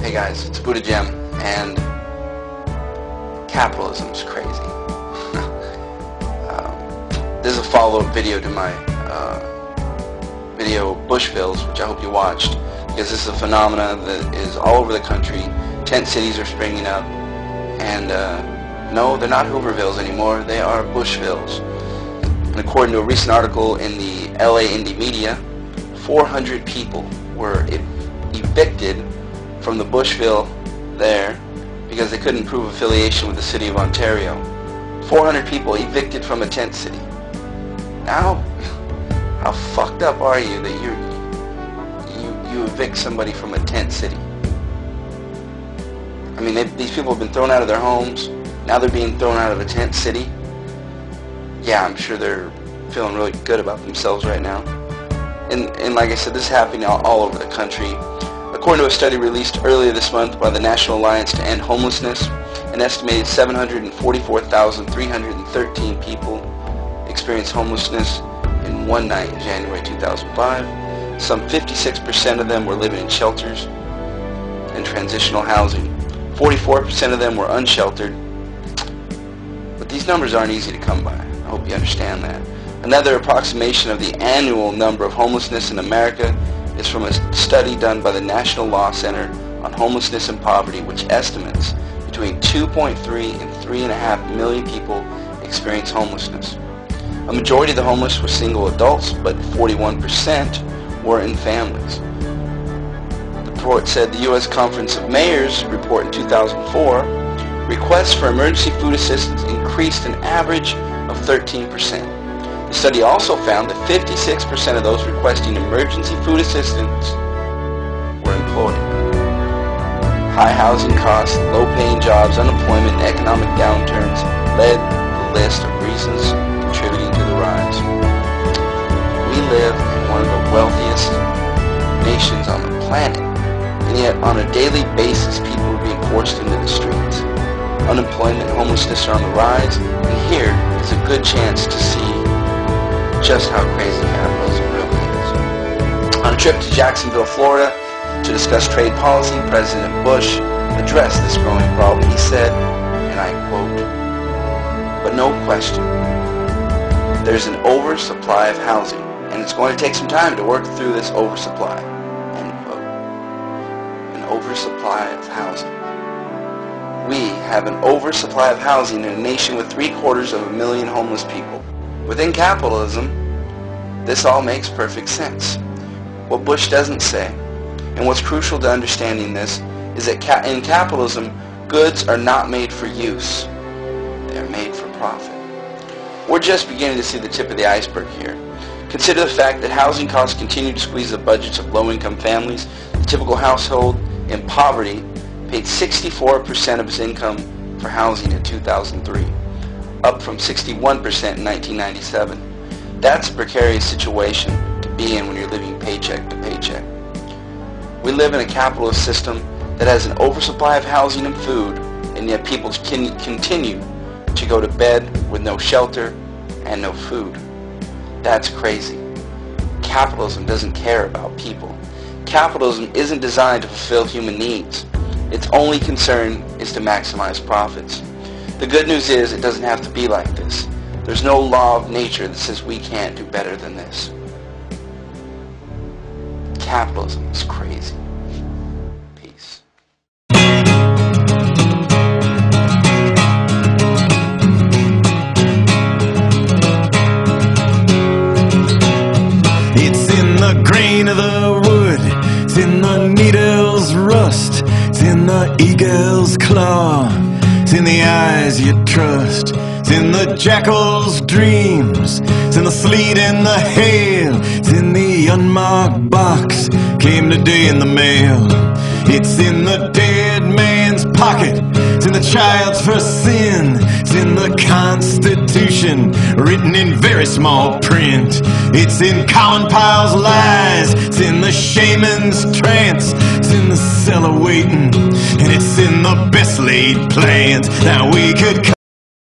Hey guys, it's Buddha Gem, and capitalism is crazy. This is a follow-up video to my video Bushvilles, which I hope you watched, because this is a phenomena that is all over the country. Tent cities are springing up, and no, they're not Hoovervilles anymore, they are Bushvilles. And according to a recent article in the LA Indie Media, 400 people were evicted from the Bushville there because they couldn't prove affiliation with the city of Ontario. 400 people evicted from a tent city. Now, how fucked up are you that you evict somebody from a tent city? I mean, these people have been thrown out of their homes. Now they're being thrown out of a tent city. Yeah, I'm sure they're feeling really good about themselves right now. And like I said, this is happening all over the country. According to a study released earlier this month by the National Alliance to End Homelessness, an estimated 744,313 people experienced homelessness in one night in January 2005. Some 56% of them were living in shelters and transitional housing. 44% of them were unsheltered. But these numbers aren't easy to come by. I hope you understand that. Another approximation of the annual number of homelessness in America is from a study done by the National Law Center on Homelessness and Poverty, which estimates between 2.3 and 3.5 million people experience homelessness. A majority of the homeless were single adults, but 41% were in families. The report said the U.S. Conference of Mayors report in 2004, requests for emergency food assistance increased an average of 13%. The study also found that 56% of those requesting emergency food assistance were employed. High housing costs, low-paying jobs, unemployment, and economic downturns led the list of reasons contributing to the rise. We live in one of the wealthiest nations on the planet, and yet on a daily basis people are being forced into the streets. Unemployment and homelessness are on the rise, and here is a good chance to see just how crazy capitalism really is. On a trip to Jacksonville, Florida, to discuss trade policy, President Bush addressed this growing problem. He said, and I quote, "But no question, there's an oversupply of housing, and it's going to take some time to work through this oversupply." End quote. An oversupply of housing. We have an oversupply of housing in a nation with 750,000 homeless people. Within capitalism, this all makes perfect sense. What Bush doesn't say, and what's crucial to understanding this, is that in capitalism, goods are not made for use. They're made for profit. We're just beginning to see the tip of the iceberg here. Consider the fact that housing costs continue to squeeze the budgets of low-income families. The typical household in poverty paid 64% of its income for housing in 2003. Up from 61% in 1997. That's a precarious situation to be in when you're living paycheck to paycheck. We live in a capitalist system that has an oversupply of housing and food, and yet people continue to go to bed with no shelter and no food. That's crazy. Capitalism doesn't care about people. Capitalism isn't designed to fulfill human needs. Its only concern is to maximize profits. The good news is it doesn't have to be like this. There's no law of nature that says we can't do better than this. Capitalism is crazy. Peace. It's in the grain of the wood, it's in the needle's rust, it's in the eagle's claw, it's in the eyes you trust, it's in the jackal's dreams, it's in the sleet and the hail, it's in the unmarked box, came today in the mail. It's in the dead man's pocket, it's in the child's first sin, it's in the Constitution, written in very small print. It's in Colin Powell's lies, it's in the shaman's trance, it's in the cellar waiting, and it's in the best laid plans. Now we could